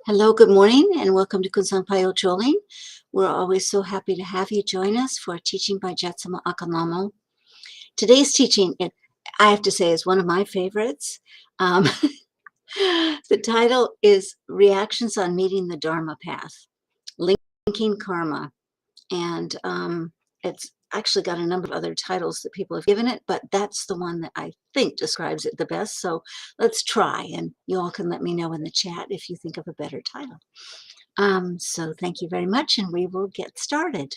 Hello, good morning, and welcome to Kunsanpayo Joling. We're always so happy to have you join us for a teaching by Jetsunma Ahkon Lhamo. Today's teaching, I have to say, is one of my favorites. The title is Reactions on Meeting the Dharma Path, Linking Karma. And it's actually got a number of other titles that people have given it, but that's the one that I think describes it the best. So let's try, and you all can let me know in the chat if you think of a better title. So thank you very much, and we will get started.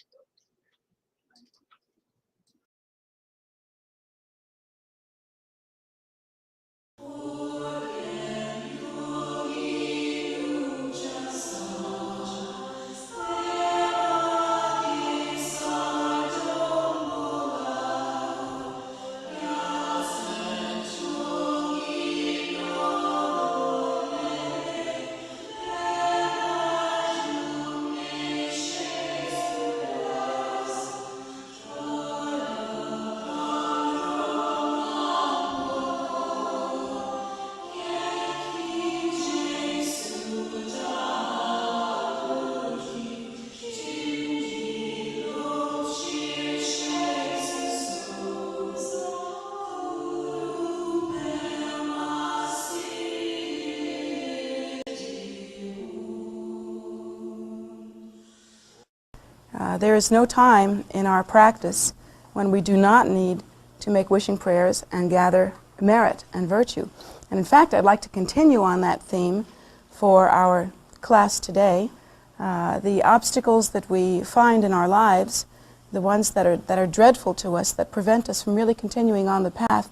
There is no time in our practice when we do not need to make wishing prayers and gather merit and virtue. And in fact, I'd like to continue on that theme for our class today. The obstacles that we find in our lives, the ones that are dreadful to us, that prevent us from really continuing on the path,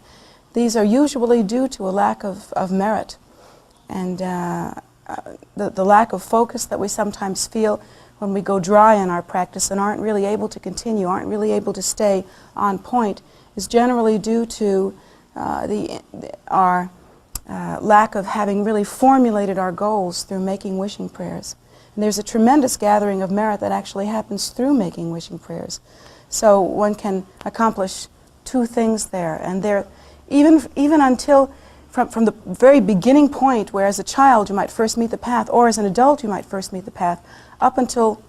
these are usually due to a lack of merit and the lack of focus that we sometimes feel when we go dry in our practice and aren't really able to continue, aren't really able to stay on point, is generally due to our lack of having really formulated our goals through making wishing prayers. And there's a tremendous gathering of merit that actually happens through making wishing prayers. So one can accomplish two things there. And there, even until, from the very beginning point, where as a child you might first meet the path, or as an adult you might first meet the path, up until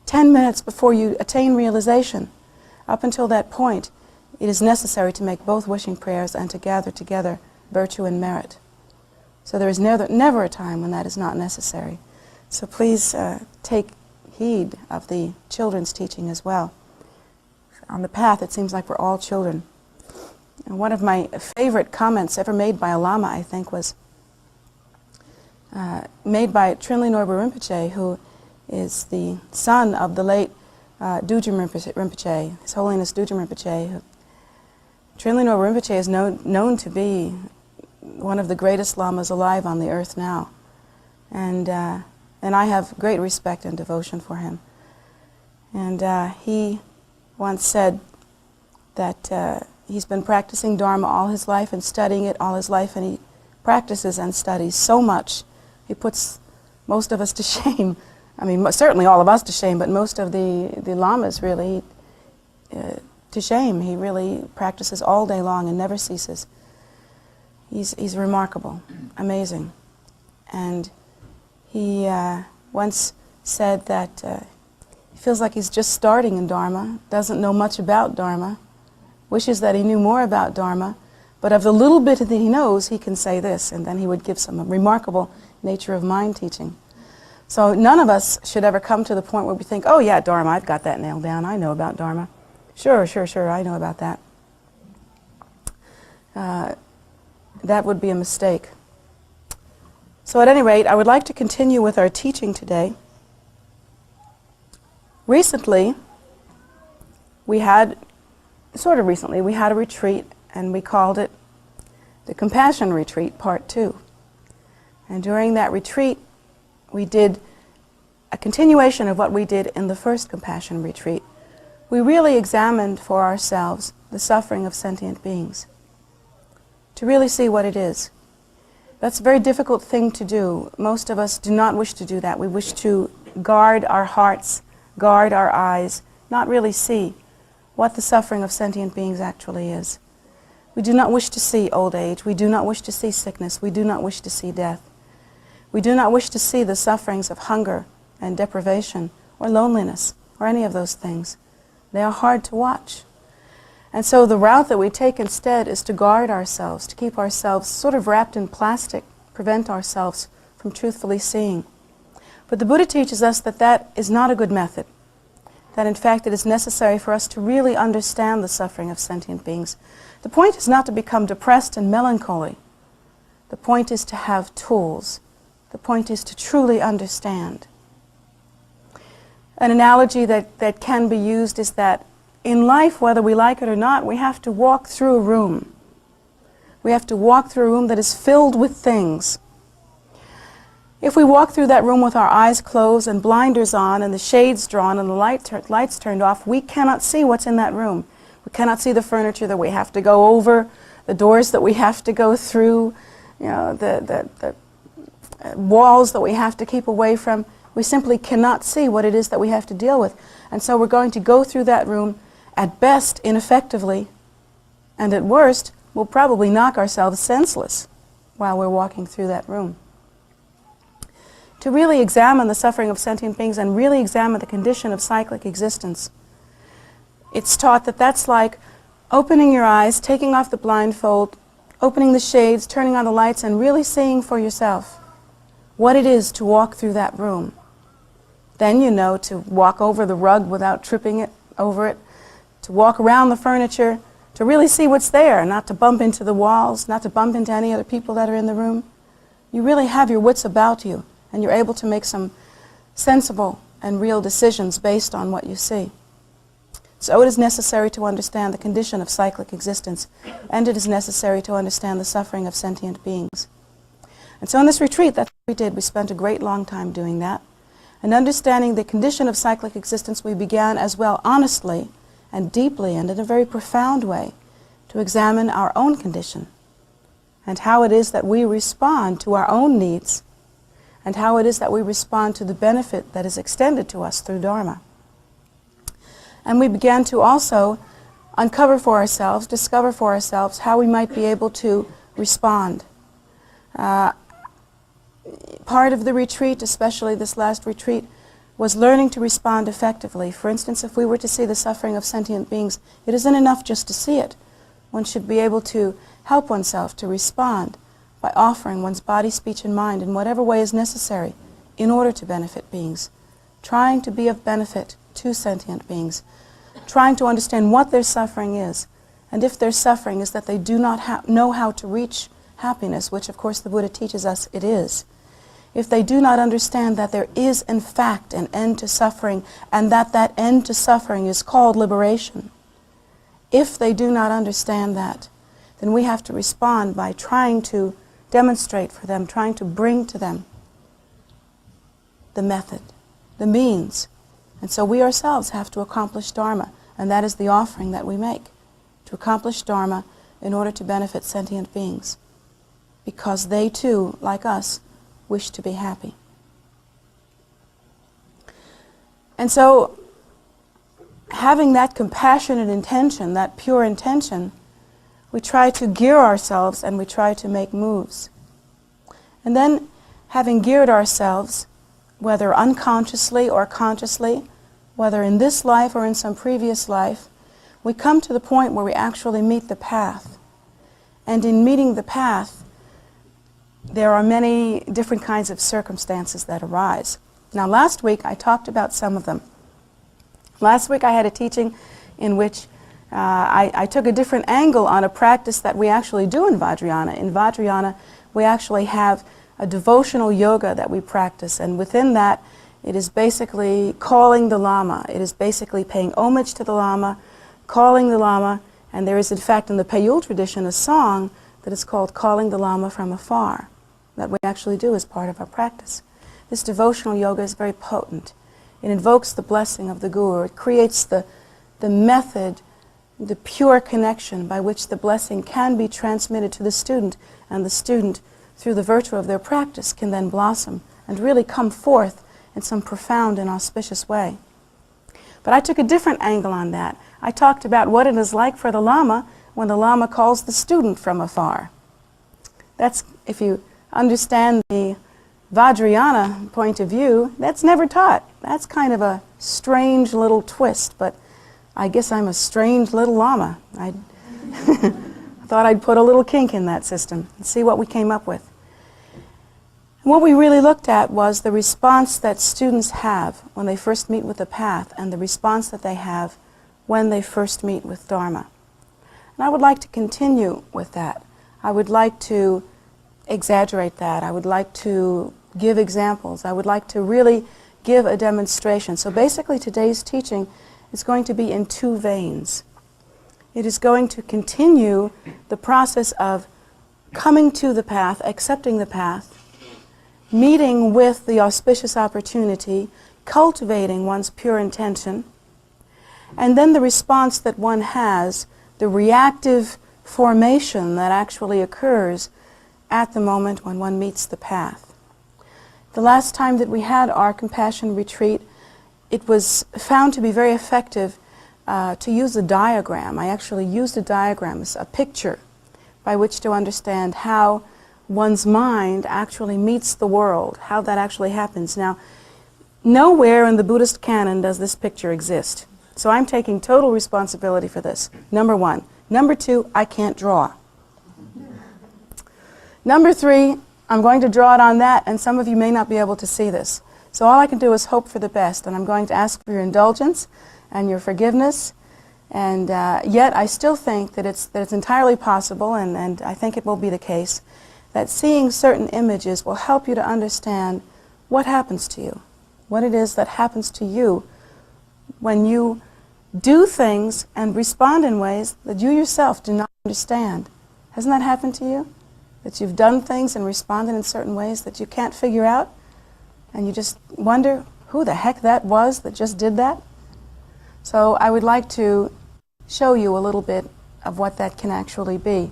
10 minutes before you attain realization, up until that point, it is necessary to make both wishing prayers and to gather together virtue and merit. So there is never a time when that is not necessary. So please take heed of the children's teaching as well. On the path, it seems like we're all children. And one of my favorite comments ever made by a Lama, I think, was made by Trinley Norbu Rinpoche, who is the son of the late Dujum Rinpoche, His Holiness Dujum Rinpoche. Trinley Norbu Rinpoche is known to be one of the greatest lamas alive on the earth now. And I have great respect and devotion for him. And he once said that he's been practicing Dharma all his life and studying it all his life, and he practices and studies so much, he puts most of us to shame. I mean, certainly all of us to shame, but most of the lamas really to shame. He really practices all day long and never ceases. He's remarkable, amazing. And he once said that he feels like he's just starting in Dharma, doesn't know much about Dharma, wishes that he knew more about Dharma, but of the little bit that he knows, he can say this, and then he would give some remarkable nature of mind teaching. So none of us should ever come to the point where we think, oh yeah, Dharma, I've got that nailed down, I know about Dharma. Sure, I know about that. That would be a mistake. So at any rate, I would like to continue with our teaching today. Recently, we had a retreat, and we called it the Compassion Retreat, Part 2. And during that retreat, we did a continuation of what we did in the first Compassion Retreat. We really examined for ourselves the suffering of sentient beings, to really see what it is. That's a very difficult thing to do. Most of us do not wish to do that. We wish to guard our hearts, guard our eyes, not really see what the suffering of sentient beings actually is. We do not wish to see old age. We do not wish to see sickness. We do not wish to see death. We do not wish to see the sufferings of hunger and deprivation or loneliness or any of those things. They are hard to watch. And so the route that we take instead is to guard ourselves, to keep ourselves sort of wrapped in plastic, prevent ourselves from truthfully seeing. But the Buddha teaches us that that is not a good method, that in fact it is necessary for us to really understand the suffering of sentient beings. The point is not to become depressed and melancholy. The point is to have tools. The point is to truly understand. An analogy that can be used is that in life, whether we like it or not, we have to walk through a room. We have to walk through a room that is filled with things. If we walk through that room with our eyes closed and blinders on and the shades drawn and the lights turned off, we cannot see what's in that room. We cannot see the furniture that we have to go over, the doors that we have to go through, the walls that we have to keep away from. We simply cannot see what it is that we have to deal with. And so we're going to go through that room, at best ineffectively, and at worst we'll probably knock ourselves senseless while we're walking through that room. To really examine the suffering of sentient beings and really examine the condition of cyclic existence, it's taught that that's like opening your eyes, taking off the blindfold, opening the shades, turning on the lights, and really seeing for yourself what it is to walk through that room. Then you know to walk over the rug without tripping over it, to walk around the furniture, to really see what's there, not to bump into the walls, not to bump into any other people that are in the room. You really have your wits about you, and you're able to make some sensible and real decisions based on what you see. So it is necessary to understand the condition of cyclic existence, and it is necessary to understand the suffering of sentient beings. And so in this retreat, that's what we did. We spent a great long time doing that. And understanding the condition of cyclic existence, we began as well honestly and deeply and in a very profound way to examine our own condition and how it is that we respond to our own needs and how it is that we respond to the benefit that is extended to us through Dharma. And we began to also uncover for ourselves, discover for ourselves how we might be able to respond. Part of the retreat, especially this last retreat, was learning to respond effectively. For instance, if we were to see the suffering of sentient beings, it isn't enough just to see it. One should be able to help oneself to respond by offering one's body, speech, and mind in whatever way is necessary in order to benefit beings, trying to be of benefit to sentient beings, trying to understand what their suffering is, and if their suffering is that they do not know how to reach happiness, which of course the Buddha teaches us it is. If they do not understand that there is in fact an end to suffering and that that end to suffering is called liberation, if they do not understand that, then we have to respond by trying to demonstrate for them, trying to bring to them the method, the means. And so we ourselves have to accomplish Dharma, and that is the offering that we make, to accomplish Dharma in order to benefit sentient beings, because they too, like us, wish to be happy. And so, having that compassionate intention, that pure intention, we try to gear ourselves and we try to make moves. And then, having geared ourselves, whether unconsciously or consciously, whether in this life or in some previous life, we come to the point where we actually meet the path. And in meeting the path, there are many different kinds of circumstances that arise. Now, last week I talked about some of them. Last week I had a teaching in which I took a different angle on a practice that we actually do in Vajrayana. In Vajrayana, we actually have a devotional yoga that we practice, and within that, it is basically calling the Lhama. It is basically paying homage to the Lhama, calling the Lhama, and there is in fact in the Payul tradition a song that is called Calling the Lhama from Afar, that we actually do as part of our practice. This devotional yoga is very potent. It invokes the blessing of the Guru. It creates the method, the pure connection by which the blessing can be transmitted to the student, and the student, through the virtue of their practice, can then blossom and really come forth in some profound and auspicious way. But I took a different angle on that. I talked about what it is like for the Lama when the Lama calls the student from afar. That's, if you understand the Vajrayana point of view, that's never taught. That's kind of a strange little twist, but I guess I'm a strange little Lama. I thought I'd put a little kink in that system and see what we came up with. And what we really looked at was the response that students have when they first meet with the path and the response that they have when they first meet with Dharma. And I would like to continue with that. I would like to exaggerate that. I would like to give examples. I would like to really give a demonstration. So basically today's teaching is going to be in two veins. It is going to continue the process of coming to the path, accepting the path, meeting with the auspicious opportunity, cultivating one's pure intention, and then the response that one has, the reactive formation that actually occurs at the moment when one meets the path. The last time that we had our compassion retreat, it was found to be very effective to use a diagram. I actually used a diagram, a picture, by which to understand how one's mind actually meets the world, how that actually happens. Now, nowhere in the Buddhist canon does this picture exist. So I'm taking total responsibility for this, number one. Number two, I can't draw. Number three, I'm going to draw it on that, and some of you may not be able to see this. So all I can do is hope for the best, and I'm going to ask for your indulgence and your forgiveness. And yet I still think that it's entirely possible, and I think it will be the case, that seeing certain images will help you to understand what happens to you, what it is that happens to you when you do things and respond in ways that you yourself do not understand. Hasn't that happened to you? That you've done things and responded in certain ways that you can't figure out, and you just wonder who the heck that was that just did that? So I would like to show you a little bit of what that can actually be.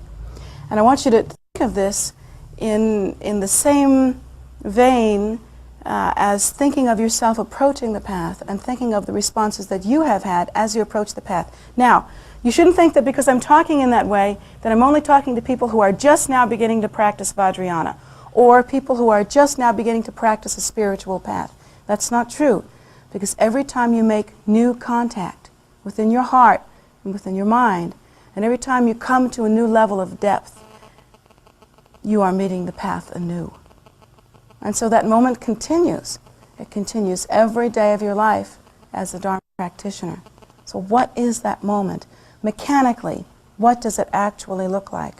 And I want you to think of this in the same vein as thinking of yourself approaching the path and thinking of the responses that you have had as you approach the path. Now, you shouldn't think that because I'm talking in that way that I'm only talking to people who are just now beginning to practice Vajrayana or people who are just now beginning to practice a spiritual path. That's not true, because every time you make new contact within your heart and within your mind, and every time you come to a new level of depth, you are meeting the path anew. And so that moment continues. It continues every day of your life as a Dharma practitioner. So what is that moment? Mechanically, what does it actually look like?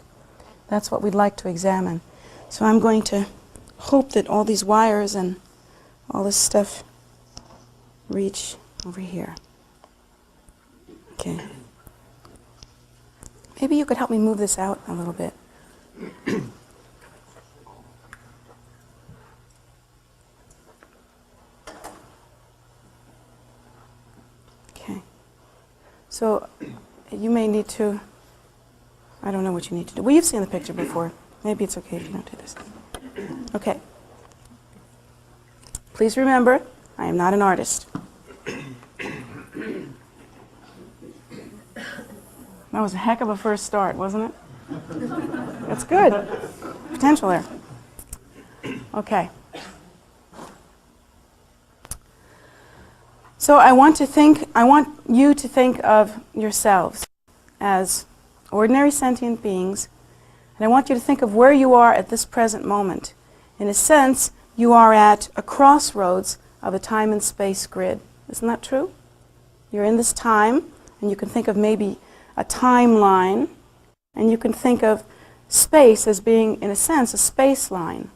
That's what we'd like to examine. So I'm going to hope that all these wires and all this stuff reach over here. Okay. Maybe you could help me move this out a little bit. Okay. So you may need to, I don't know what you need to do. Well, you've seen the picture before. Maybe it's okay if you don't do this. Okay. Please remember, I am not an artist. That was a heck of a first start, wasn't it? That's good. Potential there. Okay. So I want you to think of yourselves as ordinary sentient beings, and I want you to think of where you are at this present moment. In a sense, you are at a crossroads of a time and space grid. Isn't that true? You're in this time, and you can think of maybe a timeline, and you can think of space as being, in a sense, a space line,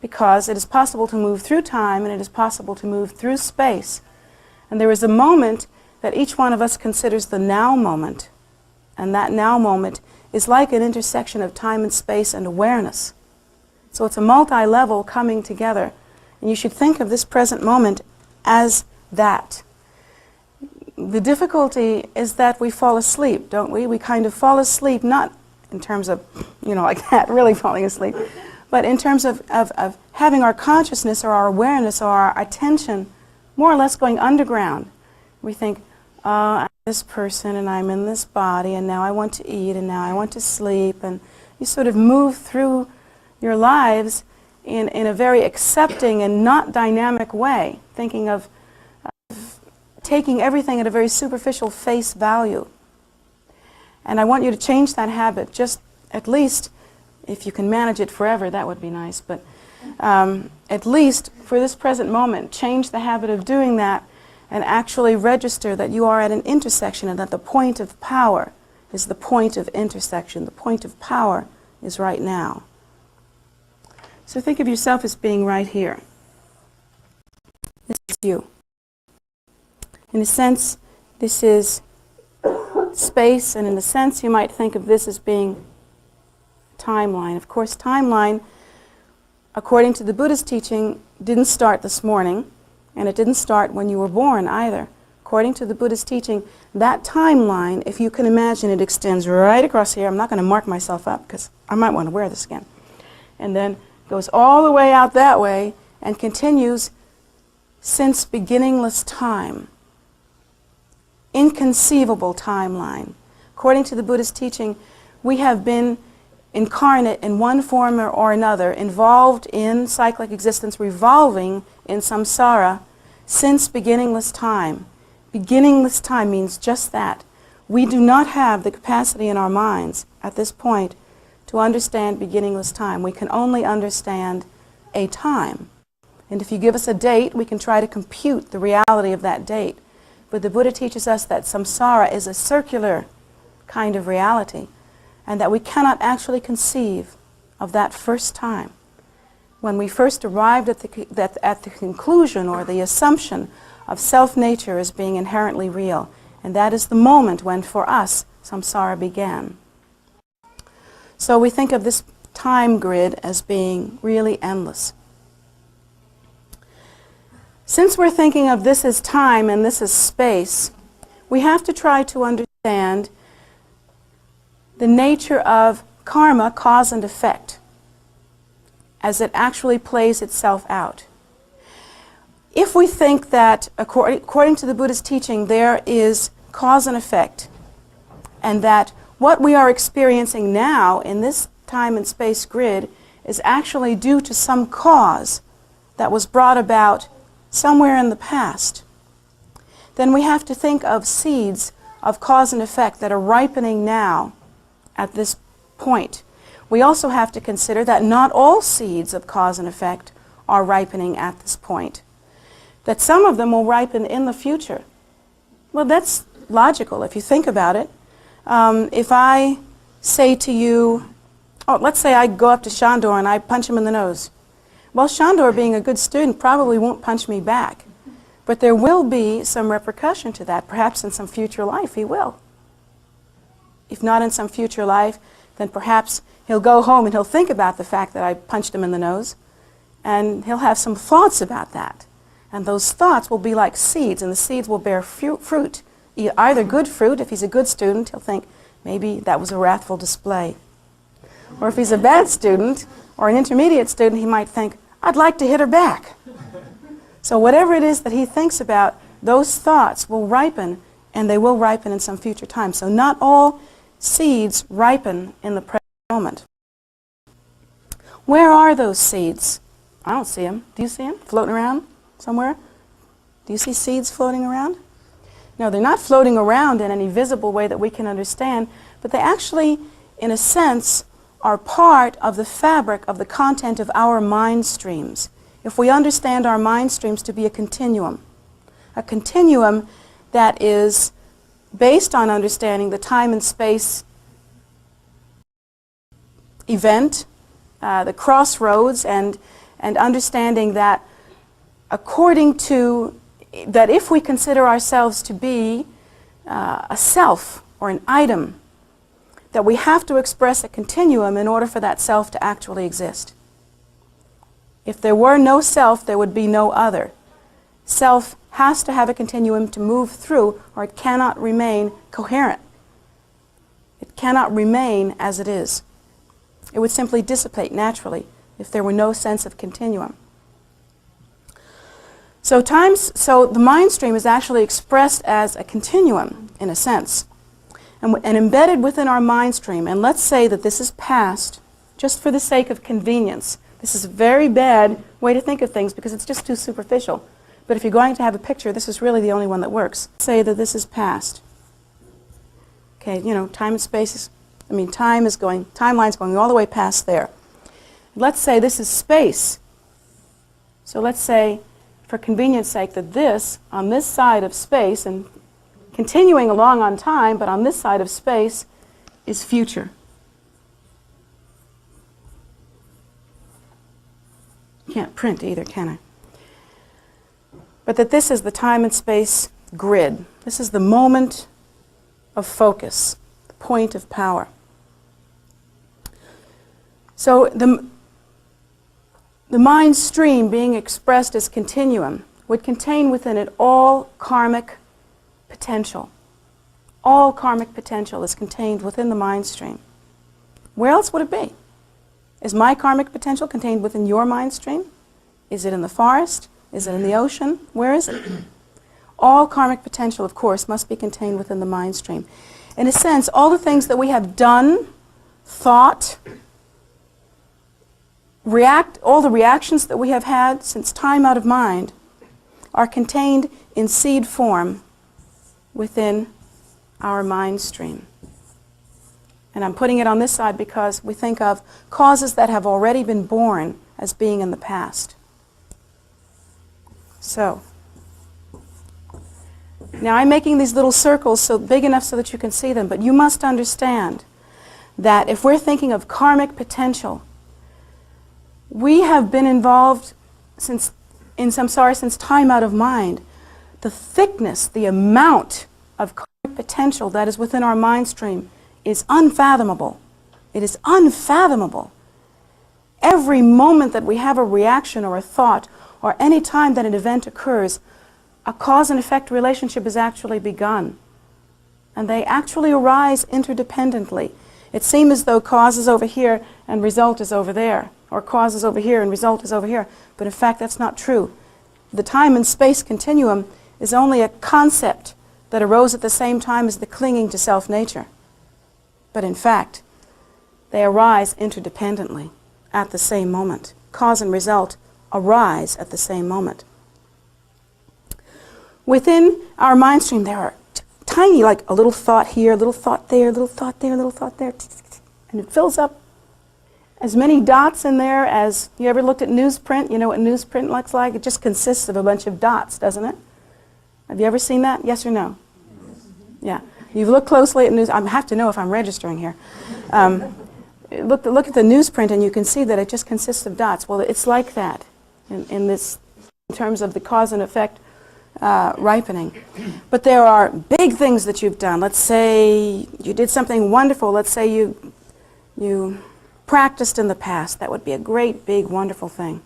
because it is possible to move through time and it is possible to move through space. And there is a moment that each one of us considers the now moment, and that now moment is like an intersection of time and space and awareness. So it's a multi-level coming together, and you should think of this present moment as that. The difficulty is that we fall asleep, don't we? We kind of fall asleep, not in terms of, like that, really falling asleep, but in terms of having our consciousness or our awareness or our attention more or less going underground. We think, I'm this person and I'm in this body and now I want to eat and now I want to sleep, and you sort of move through your lives in a very accepting and not dynamic way, thinking of taking everything at a very superficial face value. And I want you to change that habit, just at least, if you can manage it forever, that would be nice, but at least for this present moment, change the habit of doing that and actually register that you are at an intersection and that the point of power is the point of intersection. The point of power is right now. So think of yourself as being right here. This is you. In a sense, this is space, and in a sense, you might think of this as being timeline. Of course, timeline, according to the Buddha's teaching, didn't start this morning, and it didn't start when you were born either. According to the Buddha's teaching, that timeline, if you can imagine, it extends right across here. I'm not going to mark myself up because I might want to wear this again. And then goes all the way out that way and continues since beginningless time. Inconceivable timeline. According to the Buddha's teaching, we have been incarnate in one form or another, involved in cyclic existence, revolving in samsara since beginningless time. Beginningless time means just that. We do not have the capacity in our minds at this point to understand beginningless time. We can only understand a time. And if you give us a date, we can try to compute the reality of that date. But the Buddha teaches us that samsara is a circular kind of reality, and that we cannot actually conceive of that first time, when we first arrived at the conclusion or the assumption of self-nature as being inherently real. And that is the moment when, for us, samsara began. So we think of this time grid as being really endless. Since we're thinking of this as time and this as space, we have to try to understand the nature of karma, cause and effect, as it actually plays itself out. If we think that, according to the Buddha's teaching, there is cause and effect, and that what we are experiencing now in this time and space grid is actually due to some cause that was brought about somewhere in the past, then we have to think of seeds of cause and effect that are ripening now at this point. We also have to consider that not all seeds of cause and effect are ripening at this point, that some of them will ripen in the future. Well, that's logical if you think about it. If I say to you, let's say I go up to Shandor and I punch him in the nose. Well, Shandor, being a good student, probably won't punch me back. But there will be some repercussion to that. Perhaps in some future life he will. If not in some future life, then perhaps he'll go home and he'll think about the fact that I punched him in the nose, and he'll have some thoughts about that. And those thoughts will be like seeds, and the seeds will bear fruit. Either good fruit, if he's a good student, he'll think, maybe that was a wrathful display. Or if he's a bad student, or an intermediate student, he might think, I'd like to hit her back. So whatever it is that he thinks about, those thoughts will ripen, and they will ripen in some future time. So not all seeds ripen in the present moment. Where are those seeds? I don't see them. Do you see them floating around somewhere? Do you see seeds floating around? No, they're not floating around in any visible way that we can understand, but they actually, in a sense, are part of the fabric of the content of our mind streams. If we understand our mind streams to be a continuum that is based on understanding the time and space event, the crossroads, and understanding that that if we consider ourselves to be a self or an item, that we have to express a continuum in order for that self to actually exist. If there were no self, there would be no other. Self has to have a continuum to move through, or it cannot remain coherent. It cannot remain as it is. It would simply dissipate naturally if there were no sense of continuum. So the mind stream is actually expressed as a continuum, in a sense. And embedded within our mind stream, and let's say that this is past, just for the sake of convenience, This is a very bad way to think of things because it's just too superficial. But if you're going to have a picture, this is really the only one that works. Say that this is past. Okay, you know, time and space is, timeline's going all the way past there. Let's say this is space. So let's say, for convenience sake, that this, on this side of space, and continuing along on time, but on this side of space, is future. Can't print either, can I? But that this is the time and space grid. This is the moment of focus, the point of power. So the mind stream being expressed as continuum would contain within it all karmic potential. All karmic potential is contained within the mind stream. Where else would it be? Is my karmic potential contained within your mind stream? Is it in the forest? Is it in the ocean? Where is it? All karmic potential, of course, must be contained within the mind stream. In a sense, all the things that we have done, thought, all the reactions that we have had since time out of mind are contained in seed form within our mind stream. And I'm putting it on this side because we think of causes that have already been born as being in the past. So, now I'm making these little circles so big enough so that you can see them, but you must understand that if we're thinking of karmic potential, we have been involved in samsara since time out of mind. The thickness, the amount of karmic potential that is within our mind stream is unfathomable. It is unfathomable. Every moment that we have a reaction or a thought, or any time that an event occurs, a cause and effect relationship is actually begun. And they actually arise interdependently. It seems as though cause is over here and result is over there, or cause is over here and result is over here. But in fact, that's not true. The time and space continuum is only a concept that arose at the same time as the clinging to self-nature. But in fact, they arise interdependently at the same moment. Cause and result arise at the same moment. Within our mind stream, there are tiny, like a little thought here, a little thought there, a little thought there, a little thought there, and it fills up as many dots in there as, you ever looked at newsprint? You know what newsprint looks like? It just consists of a bunch of dots, doesn't it? Have you ever seen that? Yes or no? Yeah. You've looked closely at news. I have to know if I'm registering here. Look at the newsprint and you can see that it just consists of dots. Well, it's like that in terms of the cause and effect ripening. But there are big things that you've done. Let's say you did something wonderful. Let's say you practiced in the past. That would be a great, big, wonderful thing.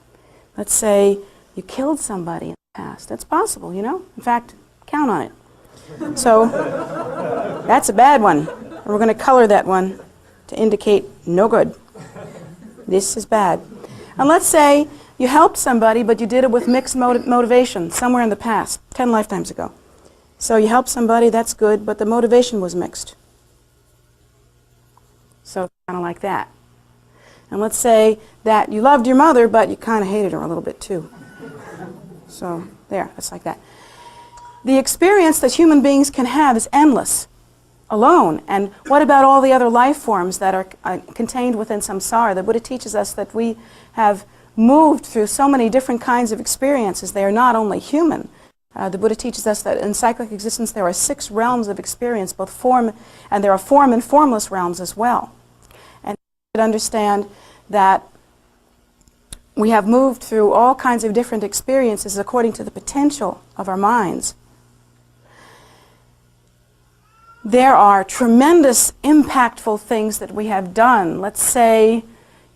Let's say you killed somebody in the past. That's possible, you know. In fact, count on it. So that's a bad one. And we're going to color that one to indicate no good. This is bad. And let's say you helped somebody, but you did it with mixed motivation somewhere in the past, 10 lifetimes ago. So you helped somebody, that's good, but the motivation was mixed. So kind of like that. And let's say that you loved your mother, but you kind of hated her a little bit too. So there, it's like that. The experience that human beings can have is endless, alone. And what about all the other life forms that are contained within samsara? The Buddha teaches us that we have moved through so many different kinds of experiences. They are not only human. The Buddha teaches us that in cyclic existence there are 6 realms of experience, both form, and there are form and formless realms as well. And you should understand that we have moved through all kinds of different experiences according to the potential of our minds. There are tremendous, impactful things that we have done. Let's say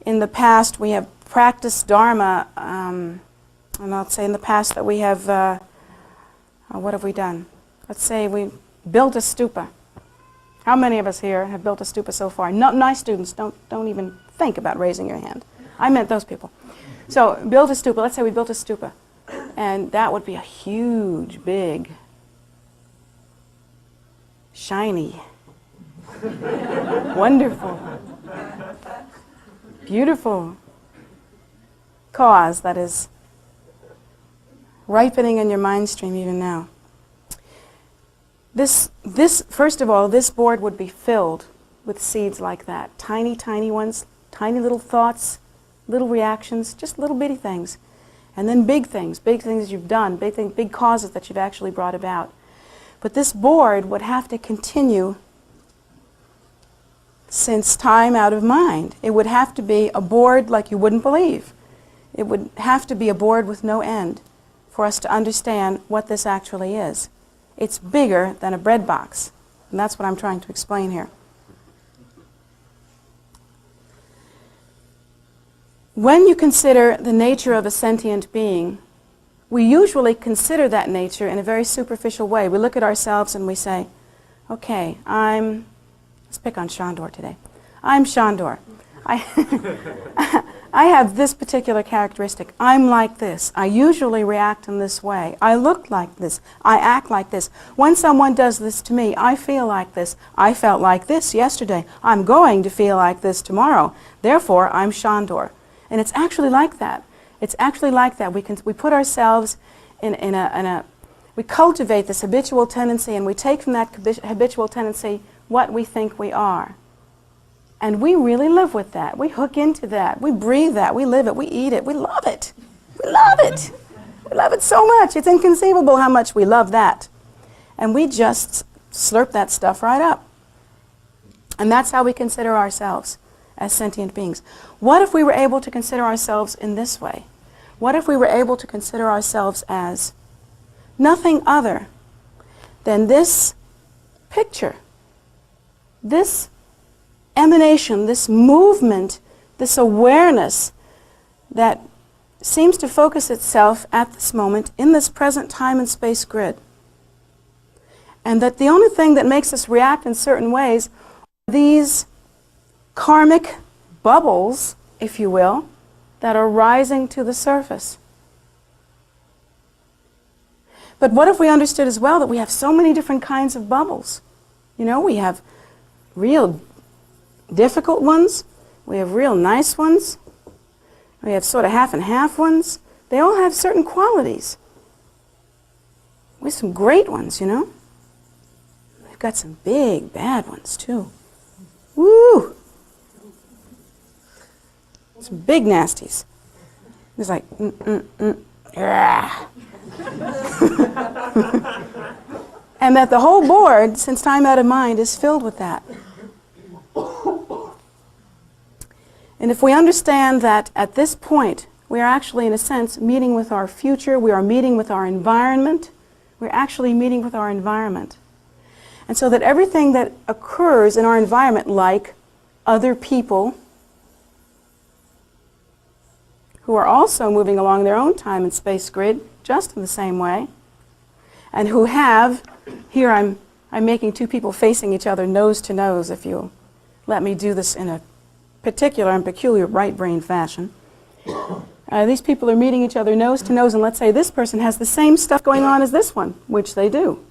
in the past we have practiced Dharma, and let's say in the past that we have, what have we done? Let's say we built a stupa. How many of us here have built a stupa so far? No, nice students, don't even think about raising your hand. I meant those people. So build a stupa. Let's say we built a stupa. And that would be a huge, big, shiny, wonderful, beautiful, cause that is ripening in your mind stream even now. This, first of all, this board would be filled with seeds like that. Tiny, tiny ones, tiny little thoughts, little reactions, just little bitty things. And then big things you've done, big causes that you've actually brought about. But this board would have to continue since time out of mind. It would have to be a board like you wouldn't believe. It would have to be a board with no end for us to understand what this actually is. It's bigger than a bread box, and that's what I'm trying to explain here. When you consider the nature of a sentient being, we usually consider that nature in a very superficial way. We look at ourselves and we say, okay, let's pick on Shandor today. I'm Shandor. I have this particular characteristic. I'm like this. I usually react in this way. I look like this. I act like this. When someone does this to me, I feel like this. I felt like this yesterday. I'm going to feel like this tomorrow. Therefore, I'm Shandor. And it's actually like that. It's actually like that. We put ourselves we cultivate this habitual tendency, and we take from that habitual tendency what we think we are. And we really live with that. We hook into that. We breathe that. We live it. We eat it. We love it. We love it. We love it so much. It's inconceivable how much we love that. And we just slurp that stuff right up. And that's how we consider ourselves as sentient beings. What if we were able to consider ourselves in this way? What if we were able to consider ourselves as nothing other than this picture, this emanation, this movement, this awareness that seems to focus itself at this moment in this present time and space grid. And that the only thing that makes us react in certain ways are these karmic bubbles, if you will, that are rising to the surface. But what if we understood as well that we have so many different kinds of bubbles? You know, we have real difficult ones, we have real nice ones, we have sort of half and half ones. They all have certain qualities. We have some great ones, you know. We've got some big bad ones too. Woo! Some big nasties. It's like, yeah. And that the whole board, since time out of mind, is filled with that. And if we understand that at this point, we are actually, in a sense, meeting with our future, we are meeting with our environment, we're actually meeting with our environment. And so that everything that occurs in our environment, like other people who are also moving along their own time and space grid, just in the same way, and who have, here I'm making two people facing each other nose to nose, if you let me do this in a particular and peculiar right brain fashion. These people are meeting each other nose to nose, and let's say this person has the same stuff going on as this one, which they do.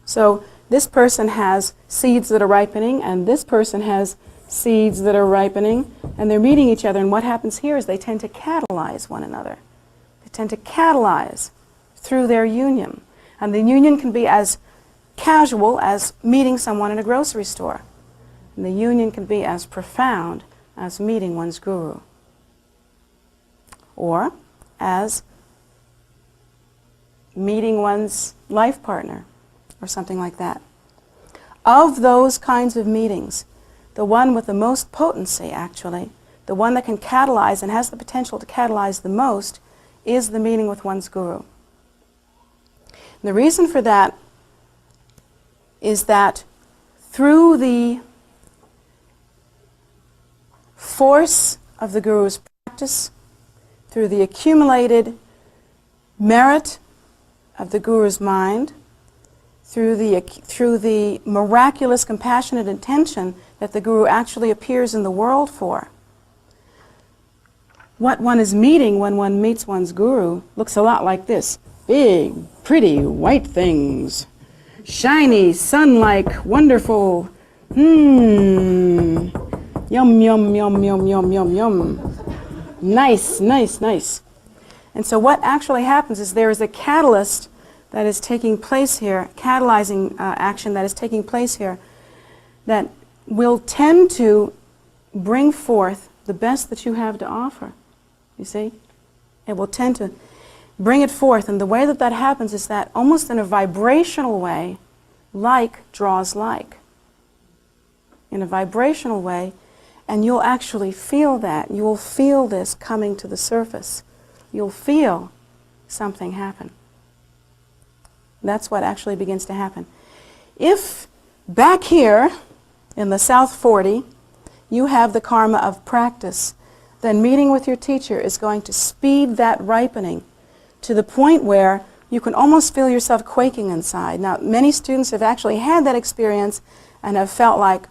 So this person has seeds that are ripening, and this person has seeds that are ripening, and they're meeting each other, and what happens here is they tend to catalyze one another. They tend to catalyze through their union. And the union can be as casual as meeting someone in a grocery store. And the union can be as profound as meeting one's guru. Or as meeting one's life partner, or something like that. Of those kinds of meetings, the one with the most potency, actually, the one that can catalyze and has the potential to catalyze the most, is the meeting with one's guru. And the reason for that is that through the force of the guru's practice, through the accumulated merit of the guru's mind, through the miraculous compassionate intention that the guru actually appears in the world for, what one is meeting when one meets one's guru looks a lot like this. Big, pretty, white things. Shiny, sun-like, wonderful. Yum, yum, yum, yum, yum, yum, yum. Nice, nice, nice. And so what actually happens is there is a catalyst that is taking place here, catalyzing action that is taking place here, that will tend to bring forth the best that you have to offer. You see? It will tend to bring it forth. And the way that that happens is that almost in a vibrational way, like draws like. In a vibrational way, and you'll actually feel that. You will feel this coming to the surface. You'll feel something happen. That's what actually begins to happen. If back here in the South 40, you have the karma of practice, then meeting with your teacher is going to speed that ripening to the point where you can almost feel yourself quaking inside. Now, many students have actually had that experience and have felt like,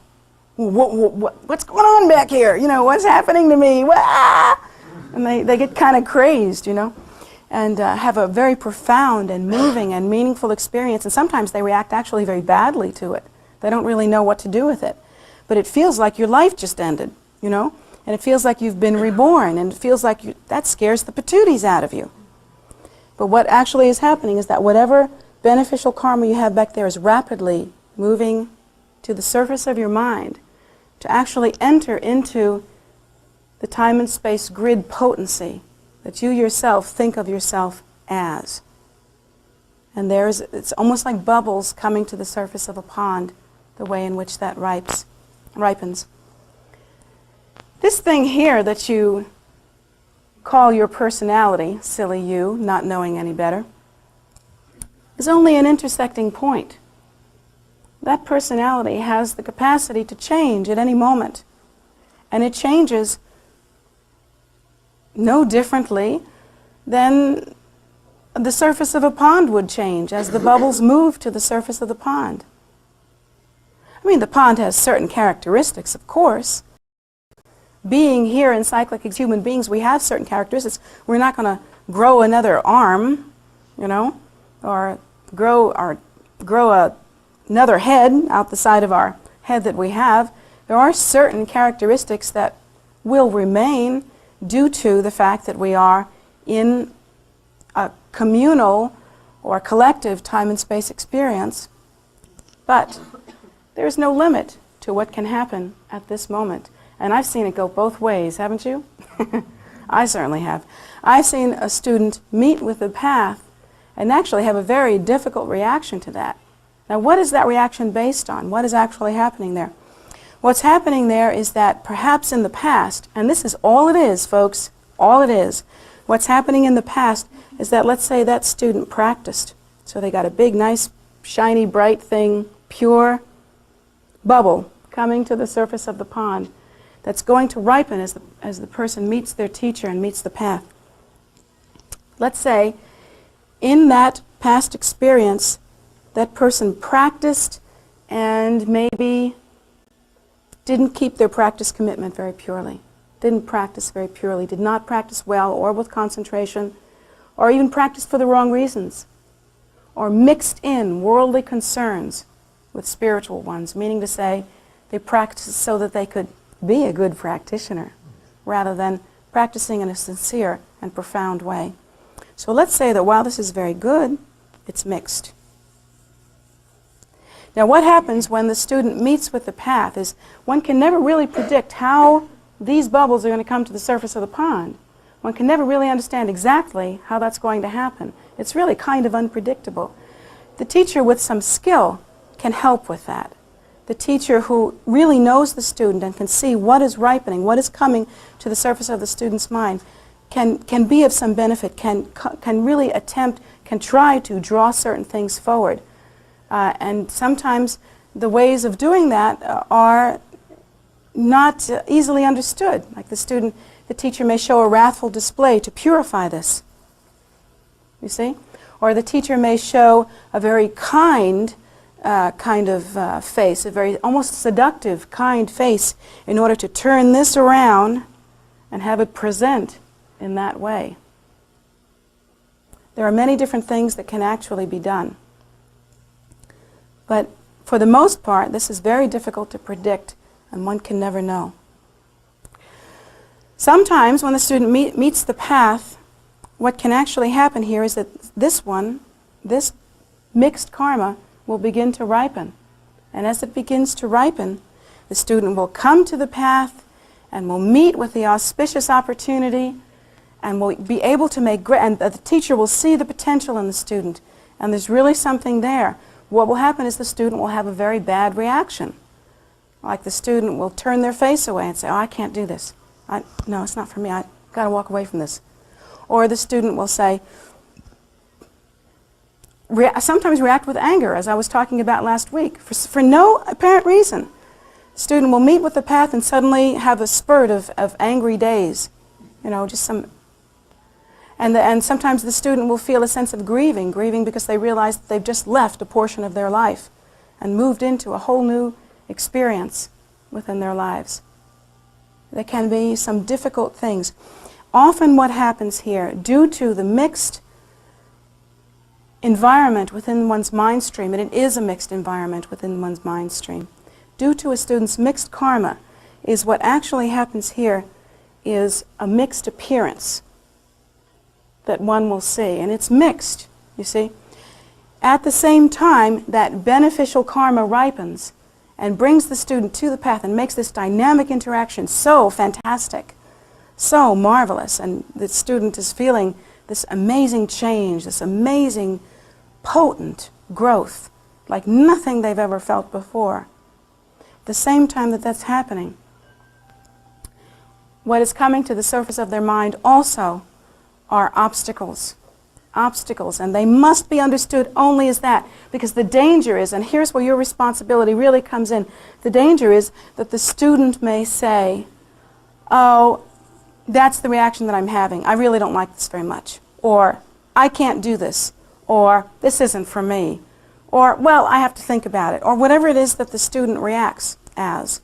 what's going on back here? You know, what's happening to me? Wah! And they get kind of crazed, you know, and have a very profound and moving and meaningful experience. And sometimes they react actually very badly to it. They don't really know what to do with it. But it feels like your life just ended, you know, and it feels like you've been reborn, and it feels like that scares the patooties out of you. But what actually is happening is that whatever beneficial karma you have back there is rapidly moving to the surface of your mind to actually enter into the time and space grid potency that you yourself think of yourself as. And it's almost like bubbles coming to the surface of a pond, the way in which that ripens. This thing here that you call your personality, silly you, not knowing any better, is only an intersecting point. That personality has the capacity to change at any moment. And it changes no differently than the surface of a pond would change as the bubbles move to the surface of the pond. I mean, the pond has certain characteristics, of course. Being here in cyclic as human beings, we have certain characteristics. We're not going to grow another arm, you know, or grow another head out the side of our head that we have. There are certain characteristics that will remain due to the fact that we are in a communal or collective time and space experience. But there's no limit to what can happen at this moment. And I've seen it go both ways, haven't you? I certainly have. I've seen a student meet with the path and actually have a very difficult reaction to that. Now, what is that reaction based on? What is actually happening there? What's happening there is that perhaps in the past, and this is all it is, folks, all it is, what's happening in the past is that, let's say that student practiced. So they got a big, nice, shiny, bright thing, pure bubble coming to the surface of the pond that's going to ripen as the person meets their teacher and meets the path. Let's say in that past experience, that person practiced and maybe didn't keep their practice commitment very purely, didn't practice very purely, did not practice well or with concentration, or even practiced for the wrong reasons, or mixed in worldly concerns with spiritual ones, meaning to say they practiced so that they could be a good practitioner rather than practicing in a sincere and profound way. So let's say that while this is very good, it's mixed. Now what happens when the student meets with the path is one can never really predict how these bubbles are going to come to the surface of the pond. One can never really understand exactly how that's going to happen. It's really kind of unpredictable. The teacher with some skill can help with that. The teacher who really knows the student and can see what is ripening, what is coming to the surface of the student's mind, can be of some benefit, can really attempt, can try to draw certain things forward. And sometimes the ways of doing that are not easily understood. Like the teacher may show a wrathful display to purify this, you see? Or the teacher may show a very kind face, a very almost seductive, kind face, in order to turn this around and have it present in that way. There are many different things that can actually be done. But for the most part, this is very difficult to predict, and one can never know. Sometimes when the student meets the path, what can actually happen here is that this mixed karma will begin to ripen. And as it begins to ripen, the student will come to the path and will meet with the auspicious opportunity and will be able to make great, and the teacher will see the potential in the student, and there's really something there. What will happen is the student will have a very bad reaction. Like the student will turn their face away and say, oh, I can't do this. No, it's not for me. I've got to walk away from this. Or the student will say, sometimes react with anger, as I was talking about last week, for no apparent reason. The student will meet with the path and suddenly have a spurt of angry days. You know, just some... And sometimes the student will feel a sense of grieving because they realize that they've just left a portion of their life and moved into a whole new experience within their lives. There can be some difficult things. Often what happens here, due to the mixed environment within one's mind stream, and it is a mixed environment within one's mind stream, due to a student's mixed karma, is what actually happens here is a mixed appearance that one will see. And it's mixed, you see. At the same time, that beneficial karma ripens and brings the student to the path and makes this dynamic interaction so fantastic, so marvelous, and the student is feeling this amazing change, this amazing, potent growth, like nothing they've ever felt before. At the same time that that's happening, what is coming to the surface of their mind also are obstacles. Obstacles, and they must be understood only as that, because the danger is, and here's where your responsibility really comes in, the danger is that the student may say, oh, that's the reaction that I'm having. I really don't like this very much. Or, I can't do this. Or, this isn't for me. Or, well, I have to think about it. Or whatever it is that the student reacts as.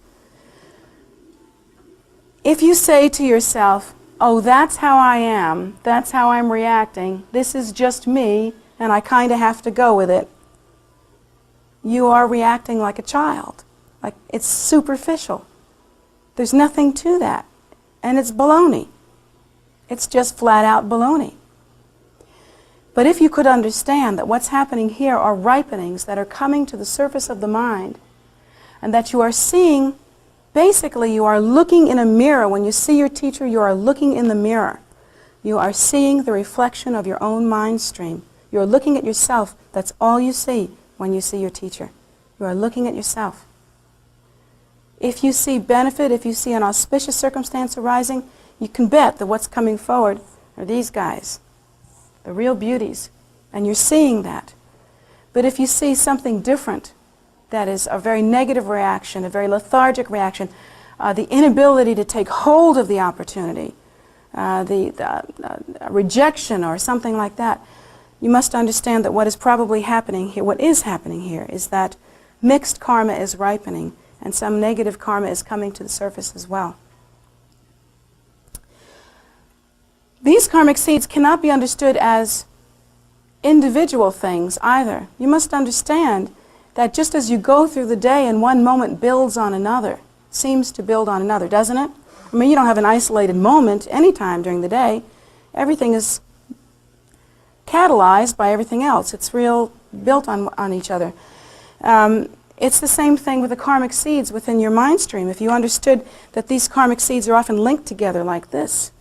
If you say to yourself, oh, that's how I am, that's how I'm reacting, this is just me, and I kind of have to go with it, you are reacting like a child. Like, it's superficial. There's nothing to that. And it's baloney. It's just flat out baloney. But if you could understand that what's happening here are ripenings that are coming to the surface of the mind, and that you are seeing, basically you are looking in a mirror. When you see your teacher, you are looking in the mirror. You are seeing the reflection of your own mind stream. You are looking at yourself. That's all you see when you see your teacher. You are looking at yourself. If you see benefit, if you see an auspicious circumstance arising, you can bet that what's coming forward are these guys, the real beauties, and you're seeing that. But if you see something different, that is a very negative reaction, a very lethargic reaction, the inability to take hold of the opportunity, the rejection or something like that, you must understand that what is probably happening here, what is happening here, is that mixed karma is ripening and some negative karma is coming to the surface as well. These karmic seeds cannot be understood as individual things either. You must understand that just as you go through the day and one moment builds on another, seems to build on another, doesn't it? I mean, you don't have an isolated moment any time during the day. Everything is catalyzed by everything else. It's real built on each other. It's the same thing with the karmic seeds within your mind stream. If you understood that these karmic seeds are often linked together like this,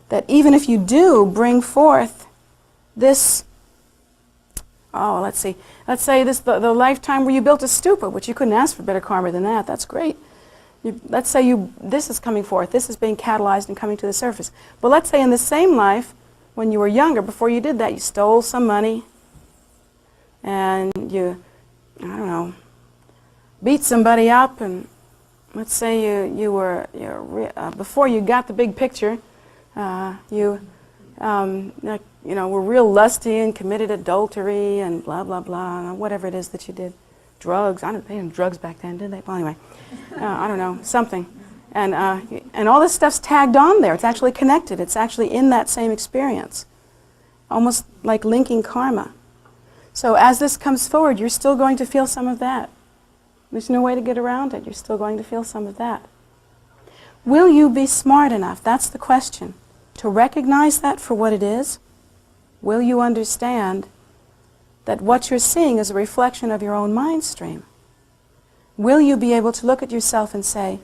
that even if you do bring forth this, let's say this the lifetime where you built a stupa, which you couldn't ask for better karma than that. That's great. Let's say this is coming forth, this is being catalyzed and coming to the surface. But let's say in the same life, when you were younger, before you did that, you stole some money and you, I don't know, beat somebody up, and let's say before you got the big picture, you were real lusty and committed adultery and blah, blah, blah, whatever it is that you did. Drugs. I don't think they had drugs back then, did they? Well, anyway, I don't know, something. And all this stuff's tagged on there. It's actually connected. It's actually in that same experience, almost like linking karma. So as this comes forward, you're still going to feel some of that. There's no way to get around it. You're still going to feel some of that. Will you be smart enough? That's the question. To recognize that for what it is? Will you understand that what you're seeing is a reflection of your own mind stream? Will you be able to look at yourself and say,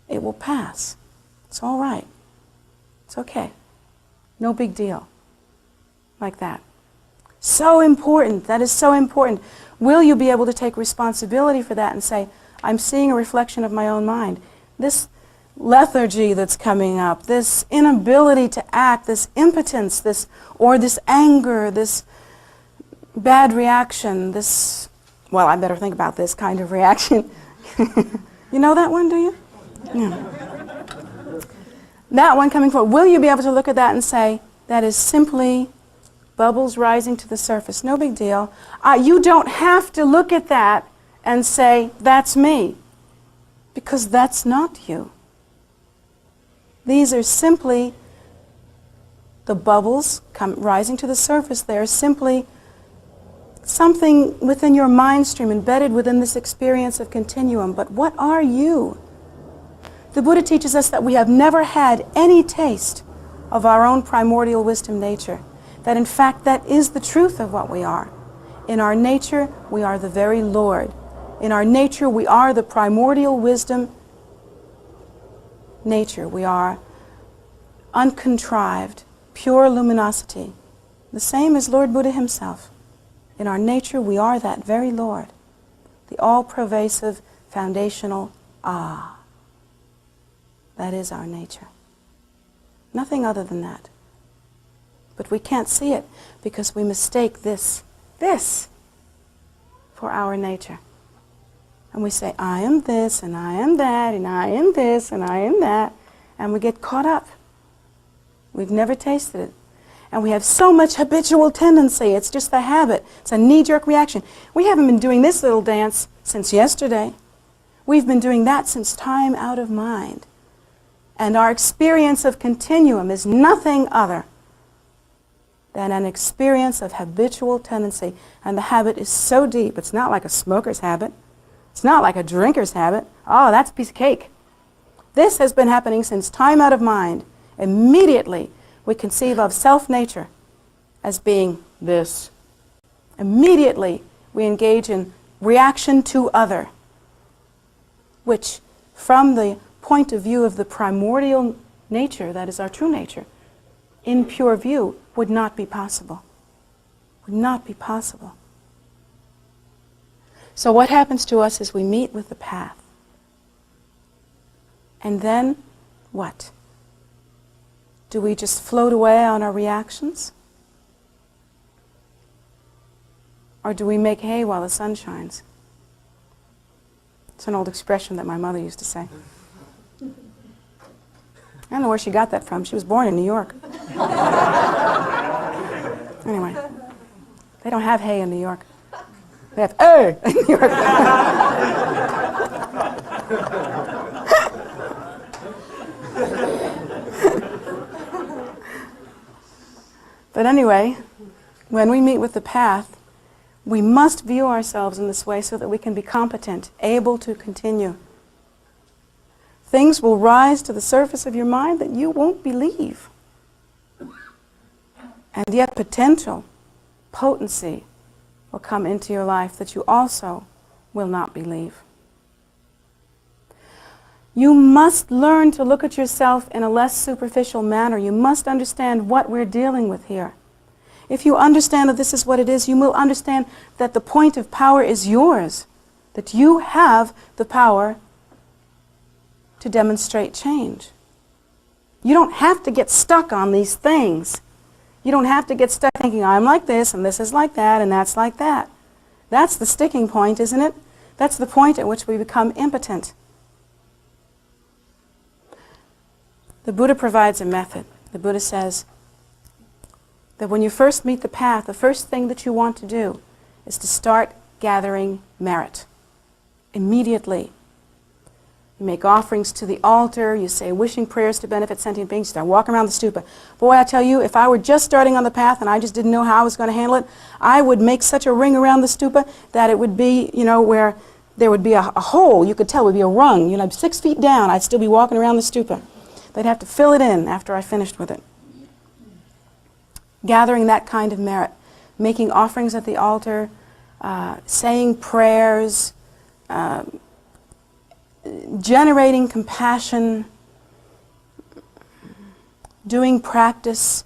it will pass. It's all right. It's okay. No big deal. Like that. So important. That is so important. Will you be able to take responsibility for that and say, I'm seeing a reflection of my own mind. This lethargy that's coming up, this inability to act, this impotence, this anger, this bad reaction, this, well, I better think about this kind of reaction. You know that one, do you? Yeah. That one coming forward. Will you be able to look at that and say, that is simply bubbles rising to the surface. No big deal. You don't have to look at that and say, that's me. Because that's not you. These are simply the bubbles rising to the surface. They are simply something within your mind stream, embedded within this experience of continuum. But what are you? The Buddha teaches us that we have never had any taste of our own primordial wisdom nature. That in fact that is the truth of what we are. In our nature, we are the very Lord. In our nature, we are the primordial wisdom nature. We are uncontrived, pure luminosity. The same as Lord Buddha himself. In our nature, we are that very Lord. The all-pervasive, foundational Ah. That is our nature. Nothing other than that. But we can't see it because we mistake this for our nature. And we say, I am this, and I am that, and I am this, and I am that. And we get caught up. We've never tasted it. And we have so much habitual tendency. It's just the habit. It's a knee-jerk reaction. We haven't been doing this little dance since yesterday. We've been doing that since time out of mind. And our experience of continuum is nothing other than an experience of habitual tendency. And the habit is so deep. It's not like a smoker's habit. It's not like a drinker's habit. Oh, that's a piece of cake. This has been happening since time out of mind. Immediately, we conceive of self-nature as being this. Immediately, we engage in reaction to other, which, from the point of view of the primordial nature, that is our true nature, in pure view, would not be possible. Would not be possible. So what happens to us is we meet with the path. And then, what? Do we just float away on our reactions? Or do we make hay while the sun shines? It's an old expression that my mother used to say. I don't know where she got that from. She was born in New York. Anyway, they don't have hay in New York. They have in New York. But anyway, when we meet with the path, we must view ourselves in this way so that we can be competent, able to continue. Things will rise to the surface of your mind that you won't believe. And yet potential, potency will come into your life that you also will not believe. You must learn to look at yourself in a less superficial manner. You must understand what we're dealing with here. If you understand that this is what it is, you will understand that the point of power is yours, that you have the power to demonstrate change. You don't have to get stuck on these things. You don't have to get stuck thinking, I'm like this, and this is like that, and that's like that. That's the sticking point, isn't it? That's the point at which we become impotent. The Buddha provides a method. The Buddha says that when you first meet the path, the first thing that you want to do is to start gathering merit. Immediately. You make offerings to the altar, you say wishing prayers to benefit sentient beings, you start walking around the stupa. Boy, I tell you, if I were just starting on the path and I just didn't know how I was going to handle it, I would make such a ring around the stupa that it would be, where there would be a hole, you could tell it would be a rung, 6 feet down, I'd still be walking around the stupa. They'd have to fill it in after I finished with it. Gathering that kind of merit, making offerings at the altar, saying prayers, generating compassion, doing practice,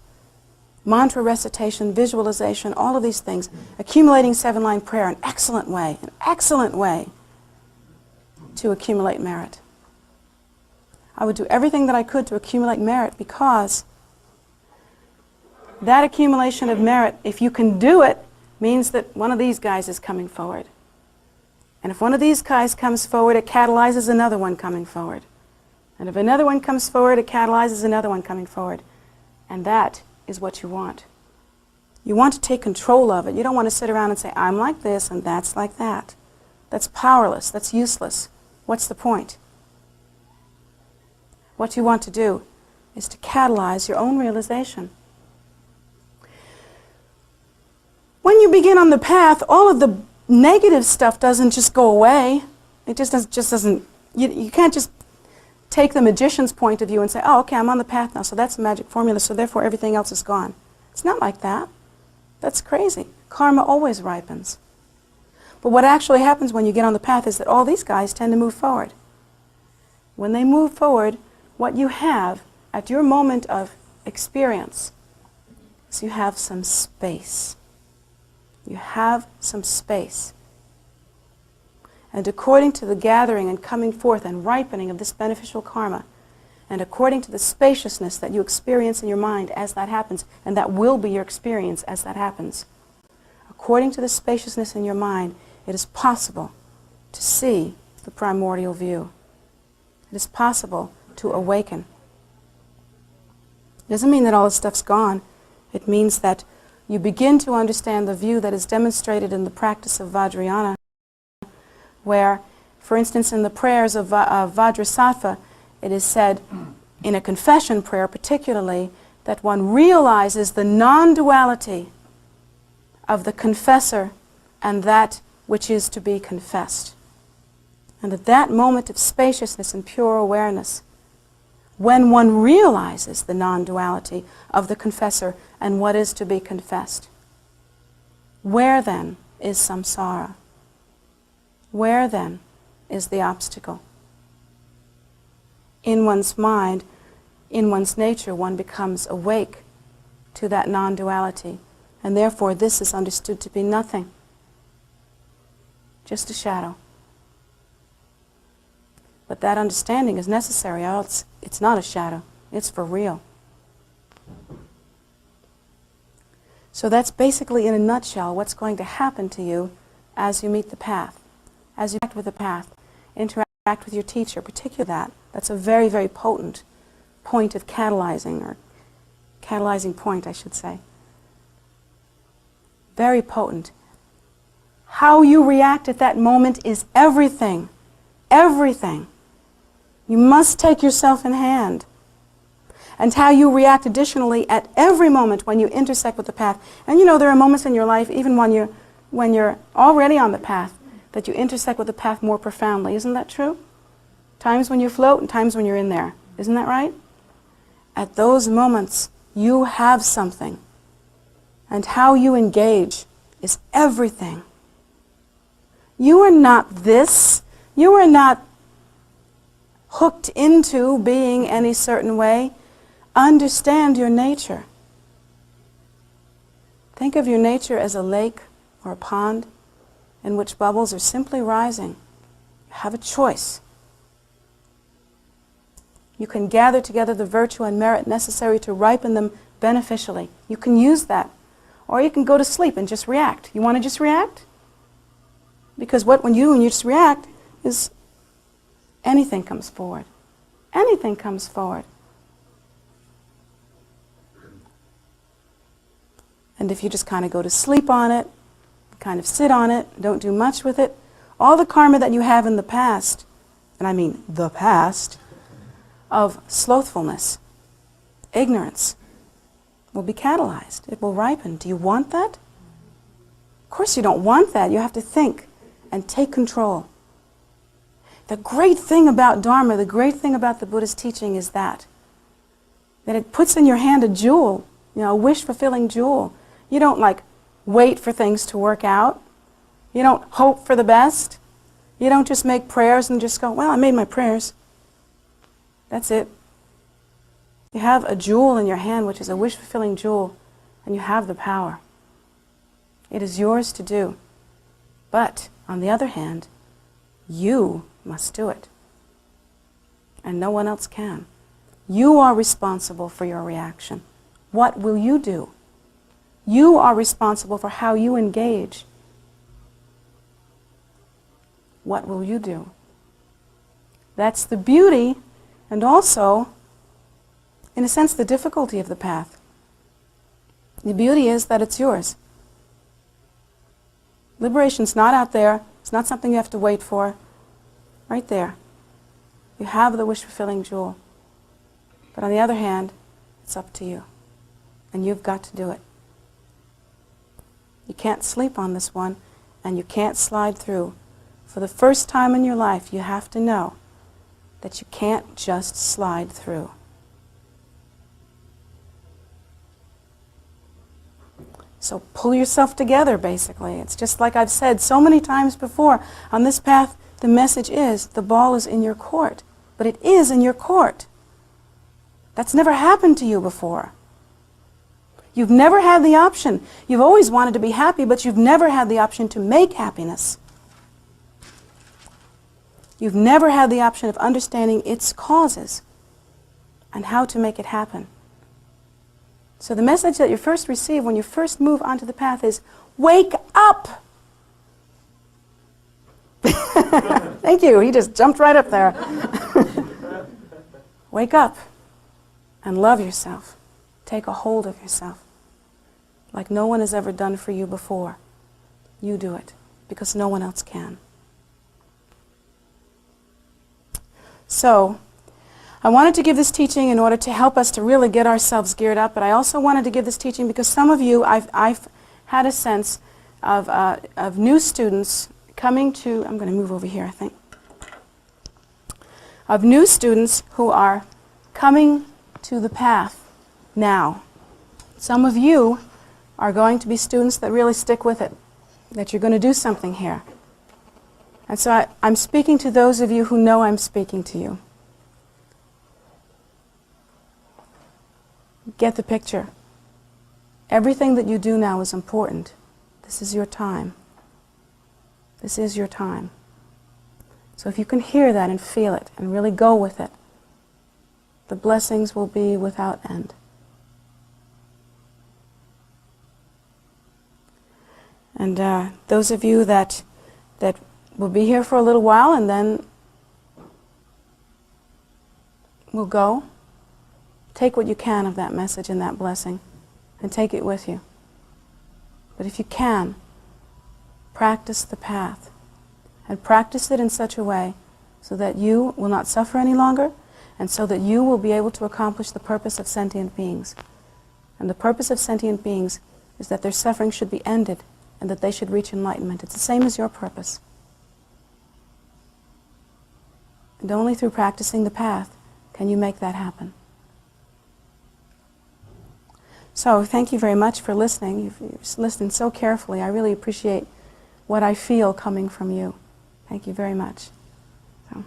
mantra recitation, visualization, all of these things, accumulating 7-line prayer, an excellent way to accumulate merit. I would do everything that I could to accumulate merit, because that accumulation of merit, if you can do it, means that one of these guys is coming forward. And if one of these guys comes forward, it catalyzes another one coming forward. And if another one comes forward, it catalyzes another one coming forward. And that is what you want. You want to take control of it. You don't want to sit around and say, I'm like this and that's like that. That's powerless. That's useless. What's the point? What you want to do is to catalyze your own realization. When you begin on the path, all of the negative stuff doesn't just go away. It just doesn't, you can't just take the magician's point of view and say, oh, okay, I'm on the path now, so that's the magic formula, so therefore everything else is gone. It's not like that. That's crazy. Karma always ripens. But what actually happens when you get on the path is that all these guys tend to move forward. When they move forward, what you have at your moment of experience is you have some space. You have some space. And according to the gathering and coming forth and ripening of this beneficial karma, and according to the spaciousness that you experience in your mind as that happens, and that will be your experience as that happens, according to the spaciousness in your mind, it is possible to see the primordial view. It is possible to awaken. It doesn't mean that all this stuff's gone. It means that you begin to understand the view that is demonstrated in the practice of Vajrayana, where, for instance, in the prayers of Vajrasattva, it is said, in a confession prayer particularly, that one realizes the non-duality of the confessor and that which is to be confessed. And at that moment of spaciousness and pure awareness, when one realizes the non-duality of the confessor and what is to be confessed, where then is samsara? Where then is the obstacle? In one's mind, in one's nature, one becomes awake to that non-duality, and therefore this is understood to be nothing, just a shadow. But that understanding is necessary, or else it's not a shadow, it's for real. So that's basically, in a nutshell, what's going to happen to you as you meet the path. As you interact with the path, interact with your teacher, particularly that's a very, very potent point of catalyzing, or catalyzing point, I should say. Very potent. How you react at that moment is everything. Everything. You must take yourself in hand. And how you react additionally at every moment when you intersect with the path. And you know, there are moments in your life, even when you're already on the path, that you intersect with the path more profoundly. Isn't that true? Times when you float and times when you're in there. Isn't that right? At those moments, you have something. And how you engage is everything. You are not this. You are not hooked into being any certain way. Understand your nature. Think of your nature as a lake or a pond in which bubbles are simply rising. You have a choice. You can gather together the virtue and merit necessary to ripen them beneficially. You can use that. Or you can go to sleep and just react. You want to just react? Because when you just react is anything comes forward. Anything comes forward. And if you just kind of go to sleep on it, kind of sit on it, don't do much with it, all the karma that you have in the past, and I mean the past, of slothfulness, ignorance, will be catalyzed. It will ripen. Do you want that? Of course you don't want that. You have to think and take control. the great thing about Dharma, the great thing about the Buddha's teaching is that it puts in your hand a jewel, a wish-fulfilling jewel. You don't like wait for things to work out. You don't hope for the best. You don't just make prayers and just go, well, I made my prayers. That's it. You have a jewel in your hand, which is a wish-fulfilling jewel, and you have the power. It is yours to do. But, on the other hand, you must do it. And no one else can. You are responsible for your reaction. What will you do? You are responsible for how you engage. What will you do? That's the beauty, and also, in a sense, the difficulty of the path. The beauty is that it's yours. Liberation's not out there. It's not something you have to wait for. Right there. You have the wish-fulfilling jewel. But on the other hand, it's up to you. And you've got to do it. You can't sleep on this one, and you can't slide through. For the first time in your life, you have to know that you can't just slide through. So pull yourself together, basically. It's just like I've said so many times before. On this path, the message is the ball is in your court. But it is in your court. That's never happened to you before. You've never had the option. You've always wanted to be happy, but you've never had the option to make happiness. You've never had the option of understanding its causes and how to make it happen. So the message that you first receive when you first move onto the path is, wake up! Thank you, he just jumped right up there. Wake up and love yourself. Take a hold of yourself like no one has ever done for you before. You do it because no one else can. So, I wanted to give this teaching in order to help us to really get ourselves geared up, but I also wanted to give this teaching because some of you, I've had a sense of new students coming to, I'm going to move over here, I think, of new students who are coming to the path now. Some of you are going to be students that really stick with it, that you're going to do something here. And so I'm speaking to those of you who know I'm speaking to you. Get the picture. Everything that you do now is important. This is your time. This is your time. So if you can hear that and feel it and really go with it, the blessings will be without end. And those of you that will be here for a little while and then will go, take what you can of that message and that blessing and take it with you. But if you can, practice the path and practice it in such a way so that you will not suffer any longer and so that you will be able to accomplish the purpose of sentient beings. And the purpose of sentient beings is that their suffering should be ended and that they should reach enlightenment. It's the same as your purpose. And only through practicing the path can you make that happen. So thank you very much for listening. You've listened so carefully. I really appreciate what I feel coming from you. Thank you very much. So.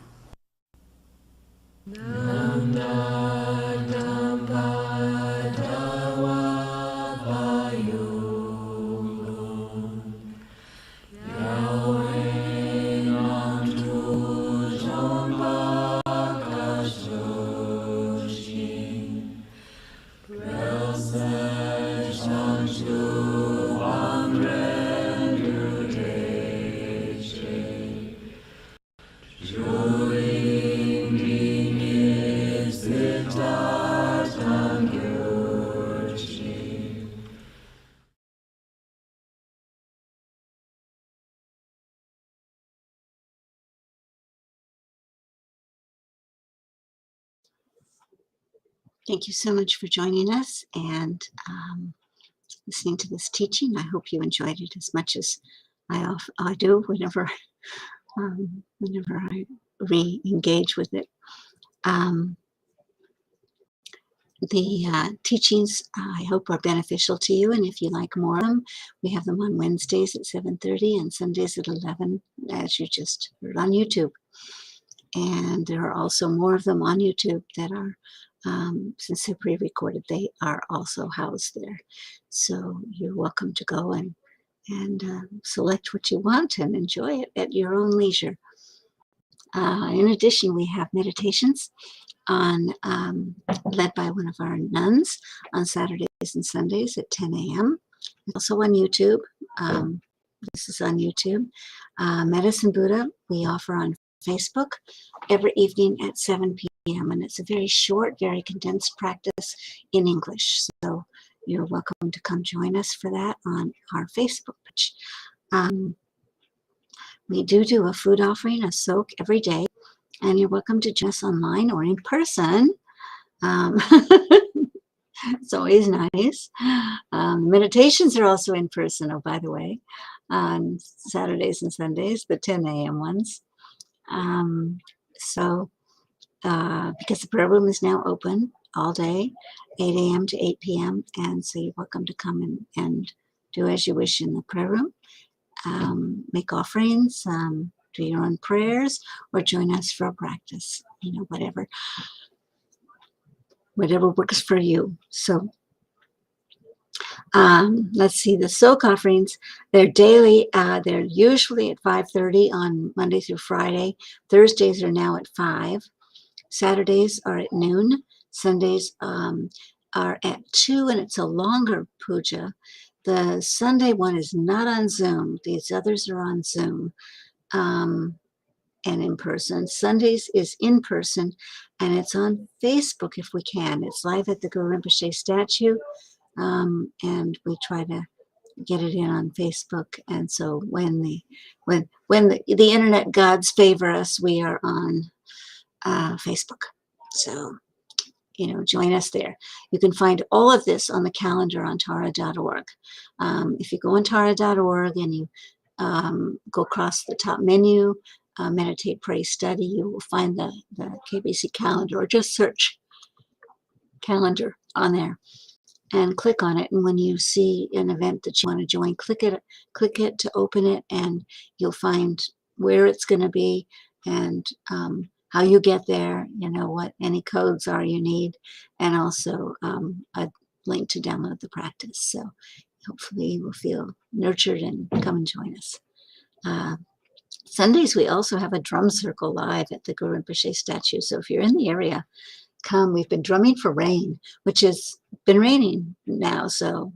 Thank you so much for joining us and listening to this teaching. I hope you enjoyed it as much as I do whenever I re-engage with it. The teachings, I hope, are beneficial to you, and if you like more of them, we have them on Wednesdays at 7:30 and Sundays at 11, as you just heard on YouTube. And there are also more of them on YouTube that are, since they're pre-recorded, they are also housed there. So you're welcome to go and select what you want and enjoy it at your own leisure. In addition, we have meditations on led by one of our nuns on Saturdays and Sundays at 10 a.m. It's also on YouTube. This is on YouTube. Medicine Buddha we offer on Facebook every evening at 7 p.m. and it's a very short, very condensed practice in English. So you're welcome to come join us for that on our Facebook page. We do a food offering, a soak every day, and you're welcome to join us online or in person. It's always nice. Meditations are also in person, oh, by the way, on Saturdays and Sundays, the 10 a.m. ones. Because the prayer room is now open all day, 8 a.m. to 8 p.m., and so you're welcome to come and do as you wish in the prayer room. Make offerings, do your own prayers, or join us for a practice, whatever works for you. So let's see, the soak offerings, they're daily. They're usually at 5:30 on Monday through Friday. Thursdays are now at 5. Saturdays are at noon. Sundays are at 2, and it's a longer puja. The Sunday one is not on Zoom. These others are on Zoom and in person. Sundays is in person, and it's on Facebook if we can. It's live at the Guru Rinpoche statue, and we try to get it in on Facebook. And so when the internet gods favor us, we are on Facebook. So, join us there. You can find all of this on the calendar on Tara.org. If you go on Tara.org and you go across the top menu, Meditate, Pray, Study, you will find the KBC calendar, or just search calendar on there and click on it. And when you see an event that you want to join, click it to open it, and you'll find where it's going to be and how you get there, what any codes are you need, and also a link to download the practice. So hopefully you will feel nurtured and come and join us. Sundays, we also have a drum circle live at the Guru Rinpoche statue. So if you're in the area, come. We've been drumming for rain, which has been raining now. So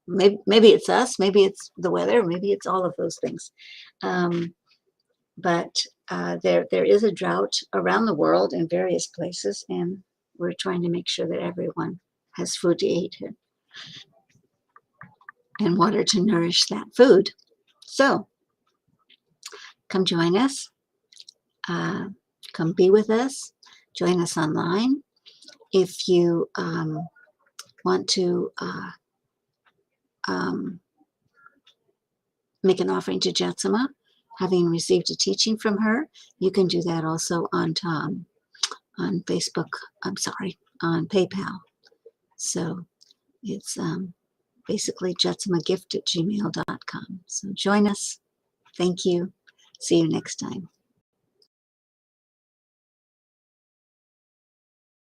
maybe it's us, maybe it's the weather, maybe it's all of those things. But there is a drought around the world in various places, and we're trying to make sure that everyone has food to eat and water to nourish that food. So come join us. Come be with us. Join us online. If you want to make an offering to Jetsunma, having received a teaching from her, you can do that also on Facebook, on PayPal. So it's basically jetsumagift@gmail.com. So join us. Thank you. See you next time.